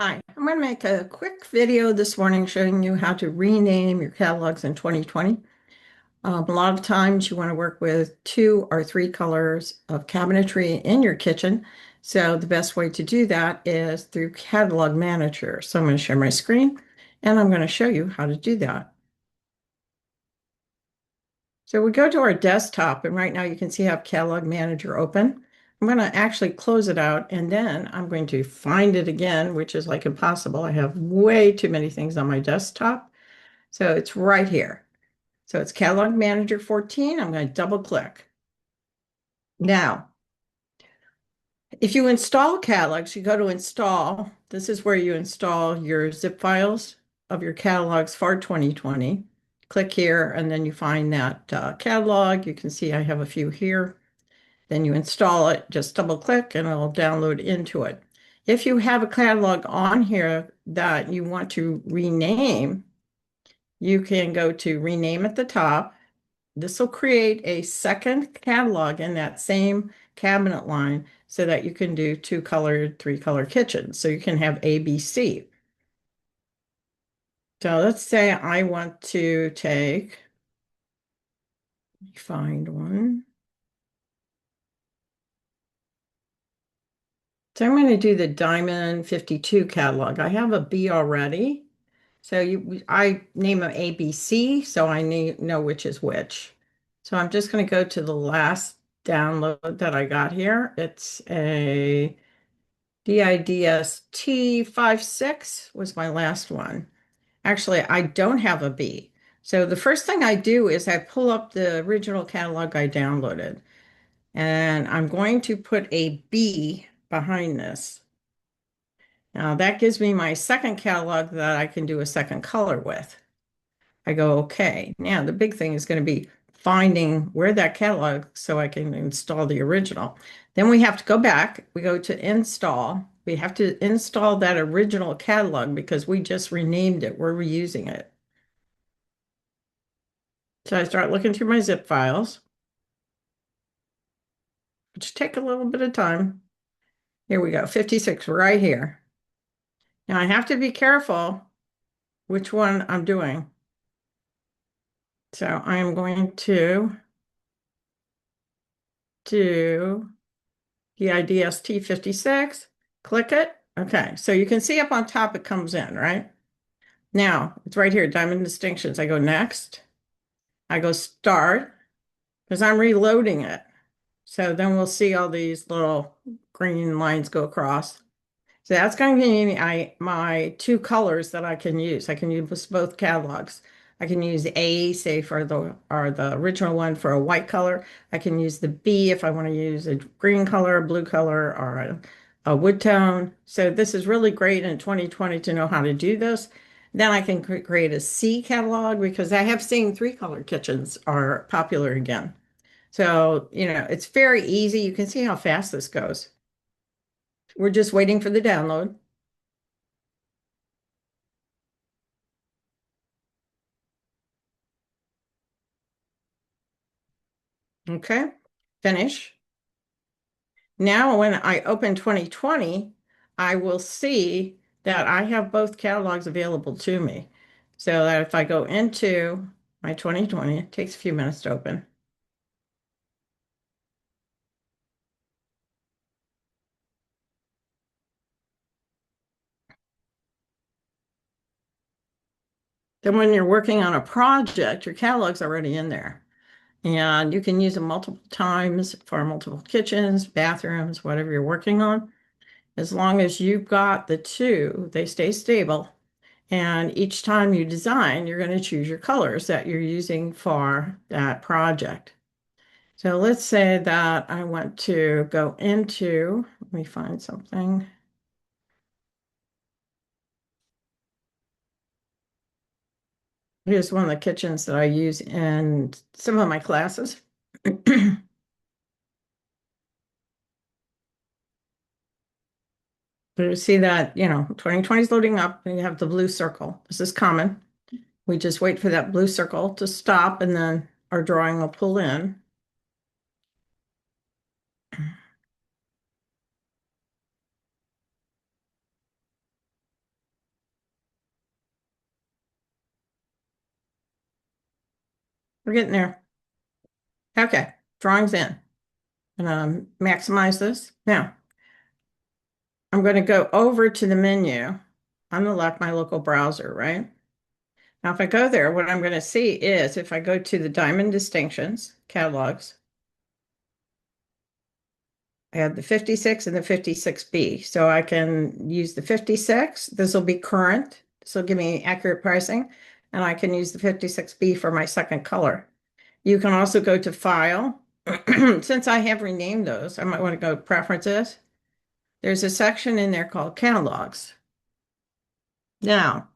Hi, I'm going to make a quick video this morning showing you how to rename your catalogs in 2020. A lot of times you want to work with two or three colors of cabinetry in your kitchen. So the best way to do that is through Catalog Manager. So I'm going to share my screen and I'm going to show you how to do that. So we go to our desktop, and right now you can see I have Catalog Manager open. I'm going to actually close it out, and then I'm going to find it again, which is like impossible. I have way too many things on my desktop. So it's right here. So it's Catalog Manager 14. I'm going to double click. Now, if you install catalogs, you go to install. This is where you install your zip files of your catalogs for 2020. Click here, and then you find that catalog. You can see I have a few here. Then you install it, just double click, and it'll download into it. If you have a catalog on here that you want to rename, you can go to rename at the top. This will create a second catalog in that same cabinet line so that you can do two colored, three color kitchens. So you can have A, B, C. So let's say I want to find one. So I'm going to do the Diamond 52 catalog. I have a B already. So I name them A, B, C, so I know which is which. So I'm just going to go to the last download that I got here. It's a DIDST 56 was my last one. Actually, I don't have a B. So the first thing I do is I pull up the original catalog I downloaded, and I'm going to put a B behind this. Now that gives me my second catalog that I can do a second color with. I go, okay. Now the big thing is going to be finding where that catalog so I can install the original. Then we have to go back. We go to install. We have to install that original catalog because we just renamed it. We're reusing it. So I start looking through my zip files, which take a little bit of time. Here we go, 56 right here. Now I have to be careful which one I'm doing. So I am going to do the IDST 56, click it. Okay, so you can see up on top it comes in, right? Now it's right here, diamond distinctions. I go next, I go start, because I'm reloading it. So then we'll see all these little green lines go across. So that's going to give me my two colors that I can use. I can use both catalogs. I can use A, say for the original one for a white color. I can use the B if I want to use a green color, a blue color, or a wood tone. So this is really great in 2020 to know how to do this. Then I can create a C catalog because I have seen three color kitchens are popular again. So, it's very easy. You can see how fast this goes. We're just waiting for the download. Okay, finish. Now, when I open 2020, I will see that I have both catalogs available to me. So that if I go into my 2020, it takes a few minutes to open. Then when you're working on a project, your catalog's already in there. And you can use them multiple times for multiple kitchens, bathrooms, whatever you're working on. As long as you've got the two, they stay stable. And each time you design, you're going to choose your colors that you're using for that project. So let's say that I want to go into, let me find something. Here's one of the kitchens that I use in some of my classes. But you see that, 2020 is loading up and you have the blue circle. This is common. We just wait for that blue circle to stop and then our drawing will pull in. We're getting there. Okay, drawings in. Maximize this. Now, I'm going to go over to the menu on the left, my local browser, right? Now, if I go there, what I'm going to see is if I go to the diamond distinctions, catalogs, I have the 56 and the 56B. So I can use the 56. This will be current. This will give me accurate pricing. And I can use the 56B for my second color. You can also go to File. Since I have renamed those, I might want to go Preferences. There's a section in there called Catalogs. Now,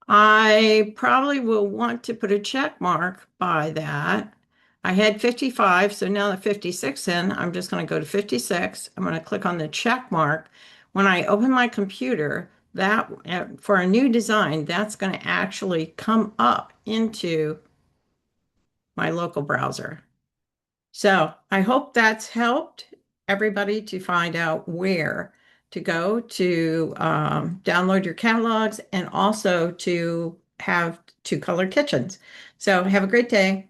I probably will want to put a check mark by that. I had 55, so now the 56 in, I'm just going to go to 56. I'm going to click on the check mark. When I open my computer, that for a new design, that's going to actually come up into my local browser. So I hope that's helped everybody to find out where to go to download your catalogs and also to have two color kitchens. So have a great day.